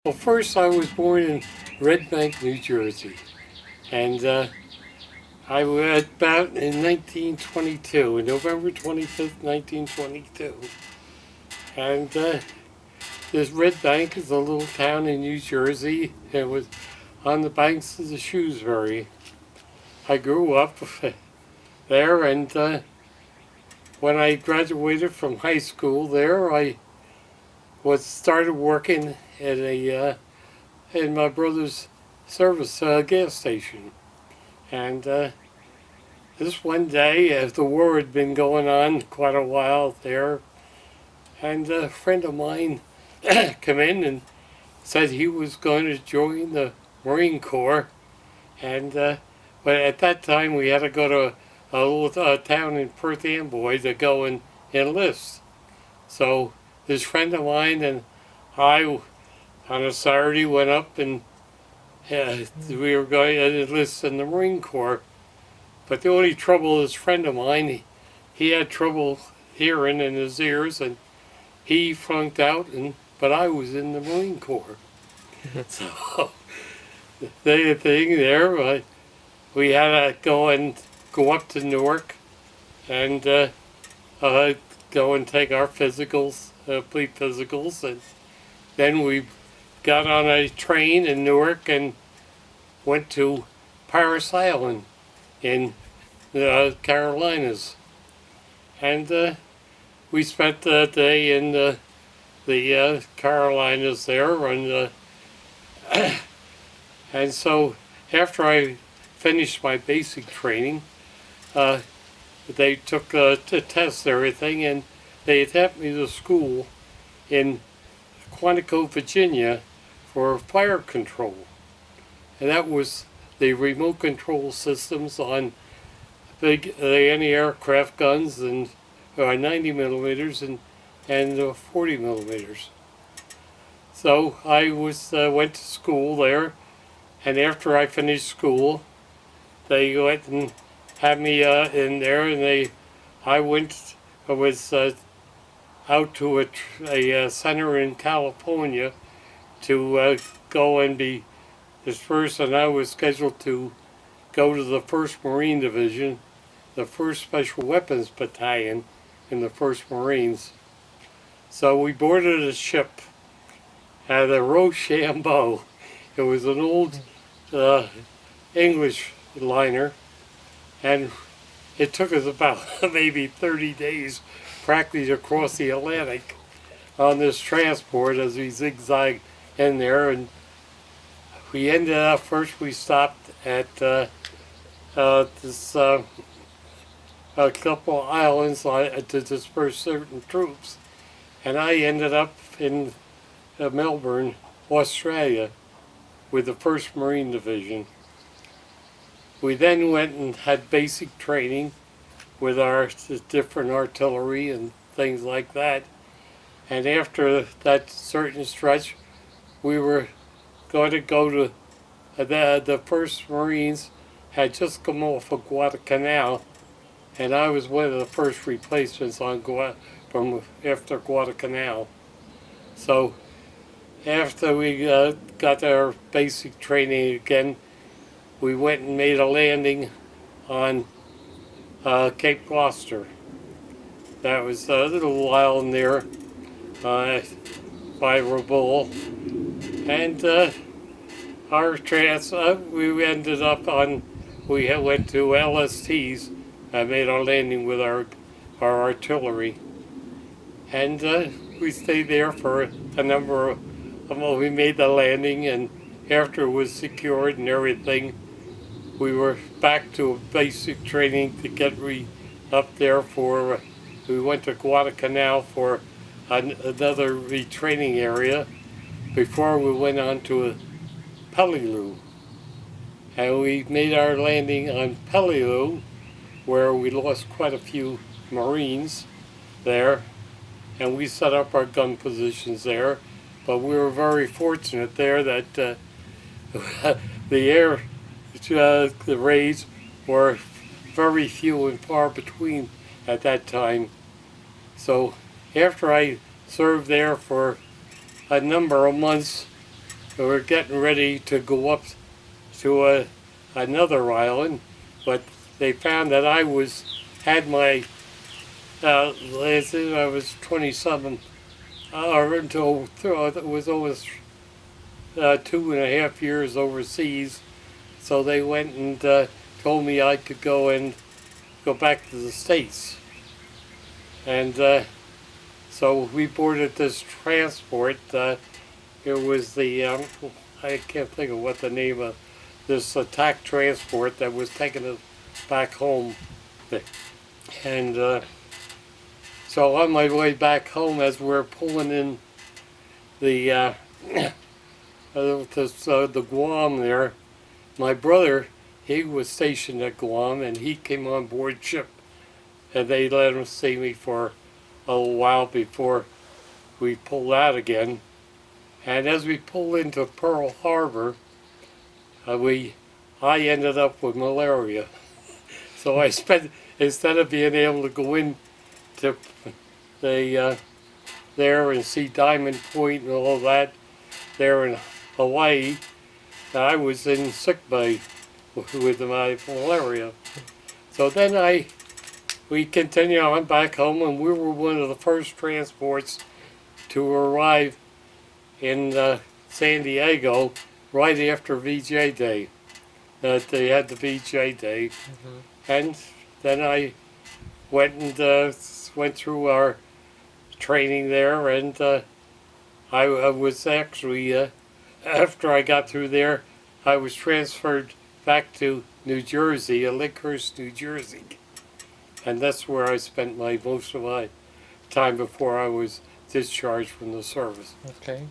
Well, first I was born in Red Bank, New Jersey, and I was about in 1922, November 25th, 1922. And this Red Bank is a little town in New Jersey. It was on the banks of the Shrewsbury. I grew up there, and when I graduated from high school there, I was started working at a in my brother's service gas station. And this one day, as the war had been going on quite a while there, and a friend of mine came in and said he was going to join the Marine Corps. And but at that time, we had to go to a little town in Perth Amboy to go and enlist. So this friend of mine and I, on a Saturday, went up and we were going to enlist in the Marine Corps. But the only trouble, this friend of mine, he had trouble hearing in his ears, and he flunked out, but I was in the Marine Corps. So the thing there, we had to go up to Newark and go and take our physicals, complete physicals, and then we got on a train in Newark and went to Paris Island in the Carolinas. And we spent the day in the Carolinas there. And so after I finished my basic training, they took to test everything, and they sent me to school in Quantico, Virginia, for fire control. And that was the remote control systems on big anti-aircraft guns and 90 millimeters and 40 millimeters. So I went to school there, and after I finished school, they went and had me in there, and I was out to a center in California to go and be dispersed, and I was scheduled to go to the 1st Marine Division, the 1st Special Weapons Battalion in the 1st Marines. So we boarded a ship at the Rochambeau. It was an old English liner, and it took us about maybe 30 days practically across the Atlantic on this transport as we zigzagged in there. And we ended up, first we stopped at this a couple islands to disperse certain troops, and I ended up in Melbourne, Australia, with the 1st Marine Division. We then went and had basic training with our different artillery and things like that. And after that certain stretch, we were going to go to the 1st Marines had just come off of Guadalcanal, and I was one of the first replacements from after Guadalcanal. So after we got our basic training again, we went and made a landing on Cape Gloucester. That was a little island there by Rabaul. And we ended up we went to LSTs and made our landing with our artillery. And we stayed there for a number of, we made the landing, and after it was secured and everything, we were back to basic training to get up there we went to Guadalcanal for another retraining area before we went on to Peleliu. And we made our landing on Peleliu, where we lost quite a few Marines there, and we set up our gun positions there. But we were very fortunate there that the air the raids were very few and far between at that time. So after I served there for a number of months, we were getting ready to go up to another island, but they found that I had my I was 27, or until it was almost 2.5 years overseas. So they went and told me I could go back to the States. And so we boarded this transport. It was I can't think of what the name of this attack transport that was taking us back home. And so on my way back home, as we're pulling in the the Guam there, my brother, he was stationed at Guam, and he came on board ship, and they let him see me for a little while before we pulled out again. And as we pulled into Pearl Harbor, I ended up with malaria. So I spent, instead of being able to go in to there and see Diamond Point and all that there in Hawaii, I was in sick bay with my malaria. So then we continued on back home, and we were one of the first transports to arrive in San Diego right after VJ Day. They had the VJ Day. And then I went through our training there, and I was actually, after I got through there, I was transferred back to New Jersey, Lakehurst, New Jersey. And that's where I spent most of my time before I was discharged from the service. Okay.